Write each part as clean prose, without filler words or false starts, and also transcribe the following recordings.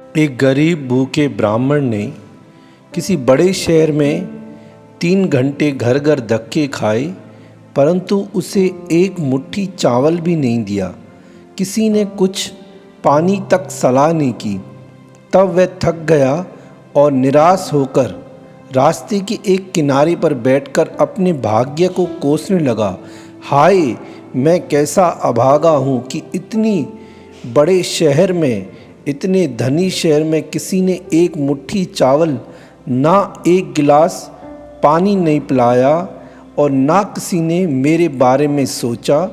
एक गरीब भूखे ब्राह्मण ने किसी बड़े शहर में 3 घंटे घर घर धक्के खाए, परंतु उसे एक मुट्ठी चावल भी नहीं दिया। किसी ने कुछ पानी तक सलाह नहीं की। तब वह थक गया और निराश होकर रास्ते के एक किनारे पर बैठकर अपने भाग्य को कोसने लगा। हाय, मैं कैसा अभागा हूँ कि इतनी बड़े शहर में, इतने धनी शहर में किसी ने एक मुट्ठी चावल, ना एक गिलास पानी नहीं पिलाया और ना किसी ने मेरे बारे में सोचा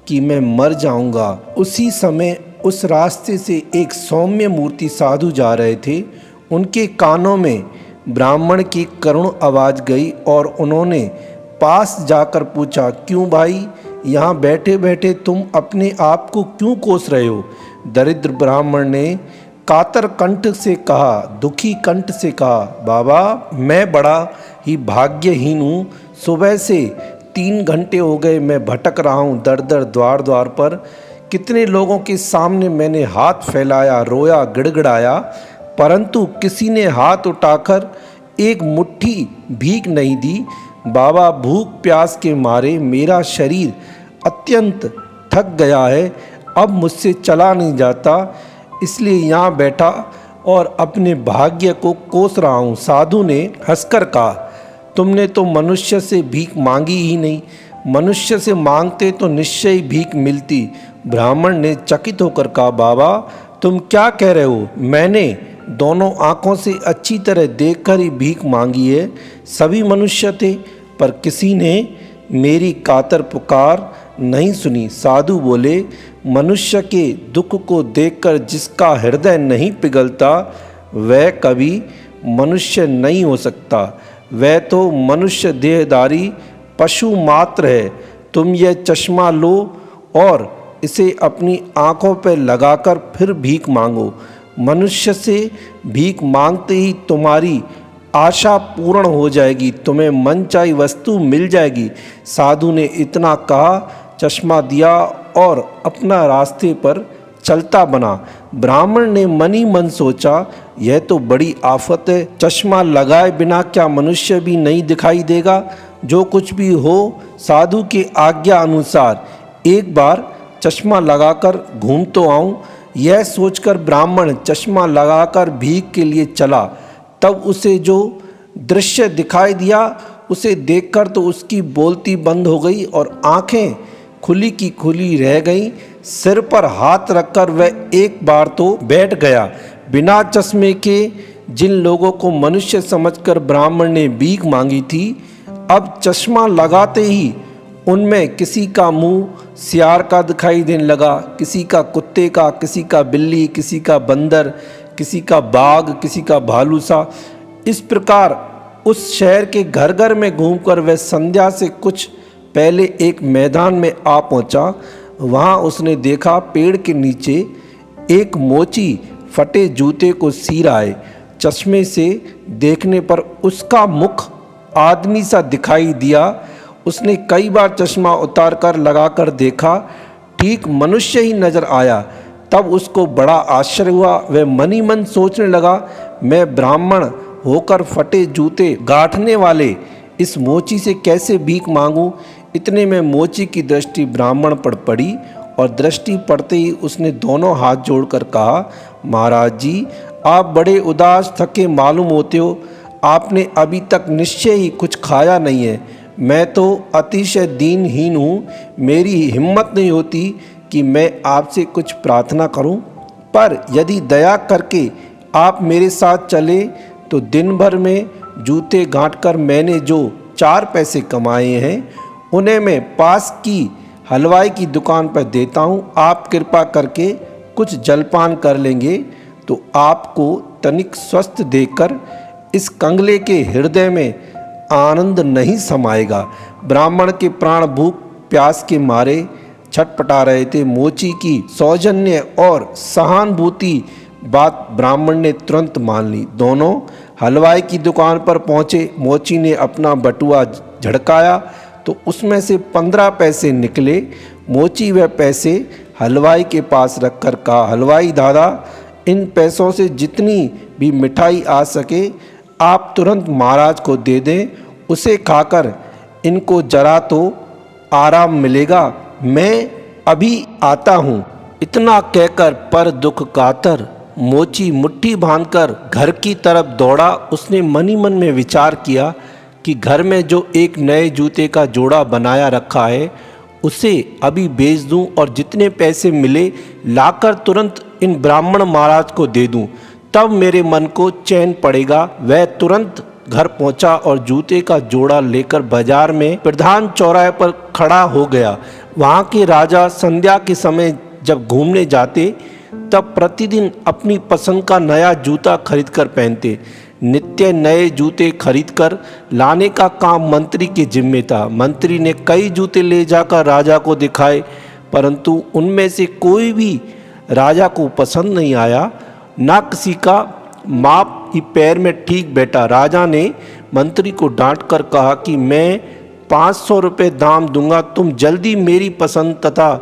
कि मैं मर जाऊंगा। उसी समय उस रास्ते से एक सौम्य मूर्ति साधु जा रहे थे। उनके कानों में ब्राह्मण की करुण आवाज़ गई और उन्होंने पास जाकर पूछा, क्यों भाई, यहाँ बैठे बैठे तुम अपने आप को क्यों कोस रहे हो? दरिद्र ब्राह्मण ने कातर कंठ से कहा, दुखी कंठ से कहा, बाबा, मैं बड़ा ही भाग्यहीन हूँ। सुबह से 3 घंटे हो गए मैं भटक रहा हूँ दर दर द्वार द्वार पर। कितने लोगों के सामने मैंने हाथ फैलाया, रोया, गिड़गिड़ाया, परंतु किसी ने हाथ उठाकर एक मुट्ठी भीख नहीं दी। बाबा, भूख प्यास के मारे मेरा शरीर अत्यंत थक गया है, अब मुझसे चला नहीं जाता, इसलिए यहाँ बैठा और अपने भाग्य को कोस रहा हूँ। साधु ने हंसकर कहा, तुमने तो मनुष्य से भीख मांगी ही नहीं, मनुष्य से मांगते तो निश्चय ही भीख मिलती। ब्राह्मण ने चकित होकर कहा, बाबा, तुम क्या कह रहे हो? मैंने दोनों आँखों से अच्छी तरह देखकर ही भीख मांगी है। सभी मनुष्य थे, पर किसी ने मेरी कातर पुकार नहीं सुनी। साधु बोले, मनुष्य के दुख को देखकर जिसका हृदय नहीं पिघलता वह कभी मनुष्य नहीं हो सकता। वह तो मनुष्य देहधारी पशु मात्र है। तुम यह चश्मा लो और इसे अपनी आँखों पर लगाकर फिर भीख मांगो। मनुष्य से भीख मांगते ही तुम्हारी आशा पूर्ण हो जाएगी, तुम्हें मनचाही वस्तु मिल जाएगी। साधु ने इतना कहा, चश्मा दिया और अपना रास्ते पर चलता बना। ब्राह्मण ने मन ही मन सोचा, यह तो बड़ी आफत है। चश्मा लगाए बिना क्या मनुष्य भी नहीं दिखाई देगा? जो कुछ भी हो, साधु के आज्ञा अनुसार एक बार चश्मा लगाकर घूम तो आऊं। यह सोचकर ब्राह्मण चश्मा लगाकर भीख के लिए चला। तब उसे जो दृश्य दिखाई दिया, उसे देखकर तो उसकी बोलती बंद हो गई और आंखें खुली की खुली रह गईं। सिर पर हाथ रखकर वह एक बार तो बैठ गया। बिना चश्मे के जिन लोगों को मनुष्य समझकर ब्राह्मण ने भीख मांगी थी, अब चश्मा लगाते ही उनमें किसी का मुंह सियार का दिखाई देने लगा, किसी का कुत्ते का, किसी का बिल्ली, किसी का बंदर, किसी का बाघ, किसी का भालू सा। इस प्रकार उस शहर के घर घर में घूमकर वह संध्या से कुछ पहले एक मैदान में आ पहुंचा। वहां उसने देखा, पेड़ के नीचे एक मोची फटे जूते को सी रहा है। चश्मे से देखने पर उसका मुख आदमी सा दिखाई दिया। उसने कई बार चश्मा उतार कर लगाकर देखा, ठीक मनुष्य ही नजर आया। तब उसको बड़ा आश्चर्य हुआ। वह मन ही मन सोचने लगा, मैं ब्राह्मण होकर फटे जूते गांठने वाले इस मोची से कैसे भीख मांगूं? इतने में मोची की दृष्टि ब्राह्मण पर पड़ी और दृष्टि पड़ते ही उसने दोनों हाथ जोड़कर कहा, महाराज जी, आप बड़े उदास थके मालूम होते हो। आपने अभी तक निश्चय ही कुछ खाया नहीं है। मैं तो अतिशय दीनहीन हूँ, मेरी हिम्मत नहीं होती कि मैं आपसे कुछ प्रार्थना करूं, पर यदि दया करके आप मेरे साथ चले तो दिन भर में जूते गांठकर मैंने जो 4 पैसे कमाए हैं, उन्हें मैं पास की हलवाई की दुकान पर देता हूं। आप कृपा करके कुछ जलपान कर लेंगे तो आपको तनिक स्वस्थ देखकर इस कंगले के हृदय में आनंद नहीं समाएगा। ब्राह्मण के प्राण भूख प्यास के मारे छटपटा रहे थे। मोची की सौजन्य और सहानुभूति बात ब्राह्मण ने तुरंत मान ली। दोनों हलवाई की दुकान पर पहुँचे। मोची ने अपना बटुआ झड़काया तो उसमें से 15 पैसे निकले। मोची वह पैसे हलवाई के पास रखकर कहा, हलवाई दादा, इन पैसों से जितनी भी मिठाई आ सके आप तुरंत महाराज को दे दें, उसे खाकर इनको जरा तो आराम मिलेगा। मैं अभी आता हूँ। इतना कहकर पर दुख कातर मोची मुट्ठी बांधकर घर की तरफ दौड़ा। उसने मन ही मन में विचार किया कि घर में जो एक नए जूते का जोड़ा बनाया रखा है उसे अभी बेच दूं और जितने पैसे मिले लाकर तुरंत इन ब्राह्मण महाराज को दे दूं, तब मेरे मन को चैन पड़ेगा। वह तुरंत घर पहुंचा और जूते का जोड़ा लेकर बाजार में प्रधान चौराहे पर खड़ा हो गया। वहां के राजा संध्या के समय जब घूमने जाते तब प्रतिदिन अपनी पसंद का नया जूता खरीद कर पहनते। नित्य नए जूते खरीदकर लाने का काम मंत्री के जिम्मे था। मंत्री ने कई जूते ले जाकर राजा को दिखाए, परंतु उनमें से कोई भी राजा को पसंद नहीं आया। न किसी का माप ही पैर में ठीक बैठा। राजा ने मंत्री को डांट कर कहा कि मैं 500 रुपये दाम दूंगा, तुम जल्दी मेरी पसंद तथा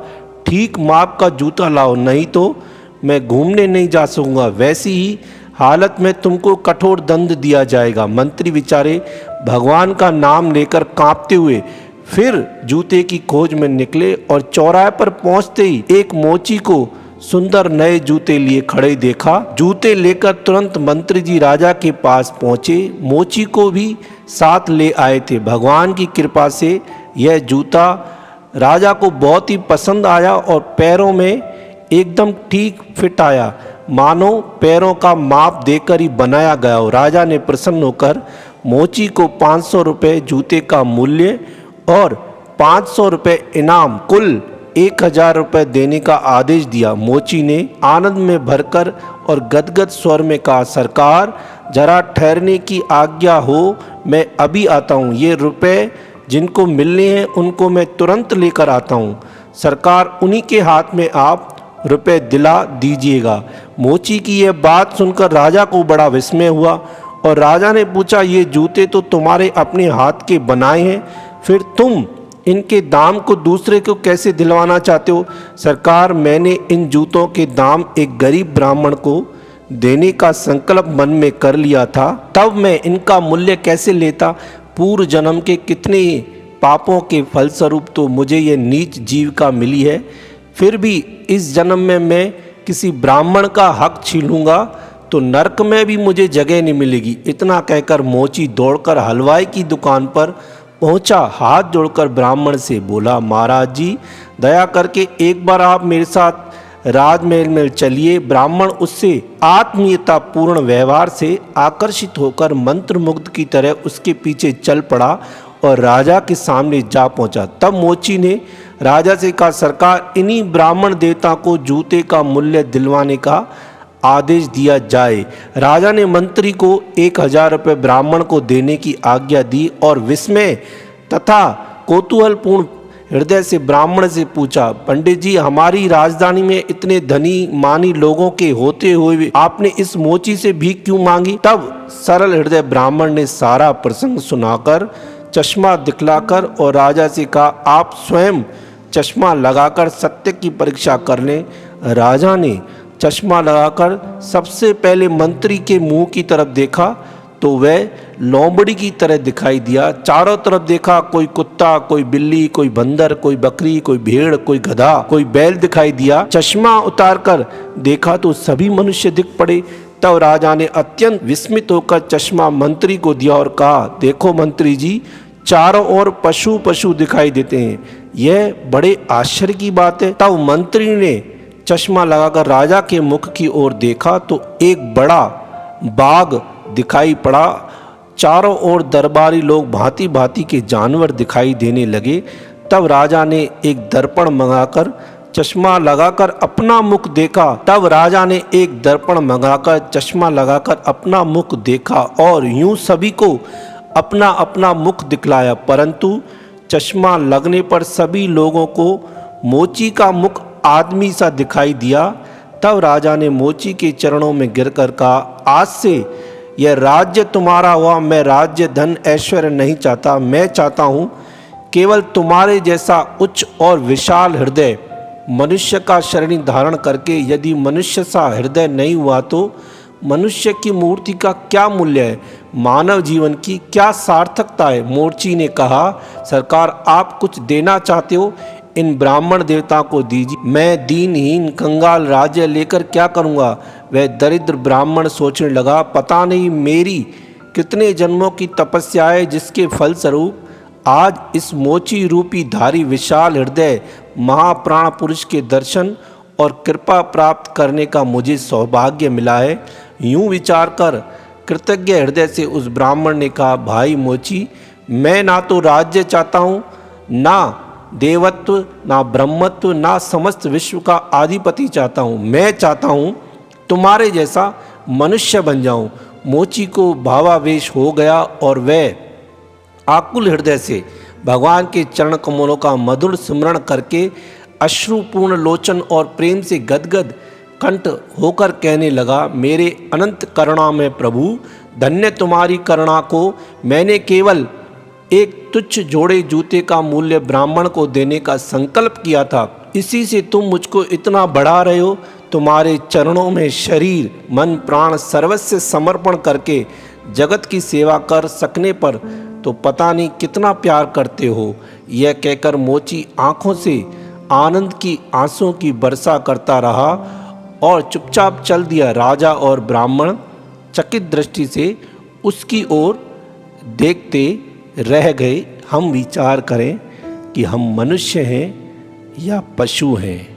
ठीक माप का जूता लाओ, नहीं तो मैं घूमने नहीं जा सकूँगा। वैसी ही हालत में तुमको कठोर दंड दिया जाएगा। मंत्री बेचारे भगवान का नाम लेकर कांपते हुए फिर जूते की खोज में निकले और चौराहे पर पहुंचते ही एक मोची को सुंदर नए जूते लिए खड़े देखा। जूते लेकर तुरंत मंत्री जी राजा के पास पहुंचे। मोची को भी साथ ले आए थे। भगवान की कृपा से यह जूता राजा को बहुत ही पसंद आया और पैरों में एकदम ठीक फिट आया, मानो पैरों का माप देकर ही बनाया गया हो। राजा ने प्रसन्न होकर मोची को 500 रुपये जूते का मूल्य और 500 रुपये इनाम, कुल 1000 रुपये देने का आदेश दिया। मोची ने आनंद में भरकर और गदगद स्वर में कहा, सरकार जरा ठहरने की आज्ञा हो, मैं अभी आता हूँ। ये रुपये जिनको मिलने हैं उनको मैं तुरंत लेकर आता हूँ। सरकार उन्हीं के हाथ में आप रुपए दिला दीजिएगा। मोची की यह बात सुनकर राजा को बड़ा विस्मय हुआ और राजा ने पूछा, ये जूते तो तुम्हारे अपने हाथ के बनाए हैं, फिर तुम इनके दाम को दूसरे को कैसे दिलवाना चाहते हो? सरकार, मैंने इन जूतों के दाम एक गरीब ब्राह्मण को देने का संकल्प मन में कर लिया था, तब मैं इनका मूल्य कैसे लेता? पूर्व जन्म के कितने पापों के फलस्वरूप तो मुझे ये नीच जीविका मिली है, फिर भी इस जन्म में मैं किसी ब्राह्मण का हक छीनूंगा तो नरक में भी मुझे जगह नहीं मिलेगी। इतना कहकर मोची दौड़कर हलवाई की दुकान पर पहुंचा। हाथ जोड़कर ब्राह्मण से बोला, महाराज जी दया करके एक बार आप मेरे साथ राजमहल में चलिए। ब्राह्मण उससे आत्मीयता पूर्ण व्यवहार से आकर्षित होकर मंत्रमुग्ध की तरह उसके पीछे चल पड़ा और राजा के सामने जा पहुंचा। तब मोची ने राजा से कहा, सरकार इन्हीं ब्राह्मण देवता को जूते का मूल्य दिलवाने का आदेश दिया जाए। राजा ने मंत्री को 1000 रुपये ब्राह्मण को देने की आज्ञा दी और विस्मय तथा कौतूहलपूर्ण हृदय से ब्राह्मण से पूछा, पंडित जी हमारी राजधानी में इतने धनी मानी लोगों के होते हुए भी आपने इस मोची से भीख क्यों मांगी? तब सरल हृदय ब्राह्मण ने सारा प्रसंग सुनाकर चश्मा दिखलाकर और राजा से कहा, आप स्वयं चश्मा लगाकर सत्य की परीक्षा कर लें। राजा ने चश्मा लगाकर सबसे पहले मंत्री के मुंह की तरफ देखा तो वह लोमड़ी की तरह दिखाई दिया। चारों तरफ देखा, कोई कुत्ता, कोई बिल्ली, कोई बंदर, कोई बकरी, कोई भेड़, कोई गधा, कोई बैल दिखाई दिया। चश्मा उतारकर देखा तो सभी मनुष्य दिख पड़े। तब राजा ने अत्यंत विस्मित होकर चश्मा मंत्री को दिया और कहा, देखो मंत्री जी, चारों ओर पशु पशु दिखाई देते हैं, यह बड़े आश्चर्य की बात है। तब मंत्री ने चश्मा लगाकर राजा के मुख की ओर देखा तो एक बड़ा बाघ दिखाई पड़ा। चारों ओर दरबारी लोग भांति भांति के जानवर दिखाई देने लगे। तब राजा ने एक दर्पण मंगाकर चश्मा लगाकर अपना मुख देखा। तब राजा ने एक दर्पण मंगाकर चश्मा लगाकर अपना मुख देखा और यूं सभी को अपना अपना मुख दिखलाया, परंतु चश्मा लगने पर सभी लोगों को मोची का मुख आदमी सा दिखाई दिया। तब राजा ने मोची के चरणों में गिरकर कहा, आज से यह राज्य तुम्हारा हुआ। मैं राज्य धन ऐश्वर्य नहीं चाहता, मैं चाहता हूँ केवल तुम्हारे जैसा उच्च और विशाल हृदय मनुष्य का शरीर धारण करके यदि मनुष्य सा हृदय नहीं हुआ तो मनुष्य की मूर्ति का क्या मूल्य है, मानव जीवन की क्या सार्थकता है। मोर्ची ने कहा, सरकार आप कुछ देना चाहते हो, इन ब्राह्मण देवता को दीजिए, मैं दीनहीन कंगाल राज्य लेकर क्या करूँगा। वह दरिद्र ब्राह्मण सोचने लगा, पता नहीं मेरी कितने जन्मों की तपस्या है जिसके फलस्वरूप आज इस मोची रूपी धारी विशाल हृदय महाप्राण पुरुष के दर्शन और कृपा प्राप्त करने का मुझे सौभाग्य मिला है। यूं विचार कर कृतज्ञ हृदय से उस ब्राह्मण ने कहा, भाई मोची, मैं ना तो राज्य चाहता हूँ, ना देवत्व, ना ब्रह्मत्व, ना समस्त विश्व का आधिपति चाहता हूँ। मैं चाहता हूँ तुम्हारे जैसा मनुष्य बन जाऊँ। मोची को भावावेश हो गया और वह आकुल हृदय से भगवान के चरण कमलों का मधुर स्मरण करके अश्रुपूर्ण लोचन और प्रेम से गदगद कंठ होकर कहने लगा, मेरे अनंत करुणा में प्रभु, धन्य तुम्हारी करुणा को। मैंने केवल एक तुच्छ जोड़े जूते का मूल्य ब्राह्मण को देने का संकल्प किया था, इसी से तुम मुझको इतना बढ़ा रहे हो। तुम्हारे चरणों में शरीर मन प्राण सर्वस्व समर्पण करके जगत की सेवा कर सकने पर तो पता नहीं कितना प्यार करते हो। यह कहकर मोची आंखों से आनंद की आंसुओं की वर्षा करता रहा और चुपचाप चल दिया। राजा और ब्राह्मण चकित दृष्टि से उसकी ओर देखते रह गए। हम विचार करें कि हम मनुष्य हैं या पशु हैं।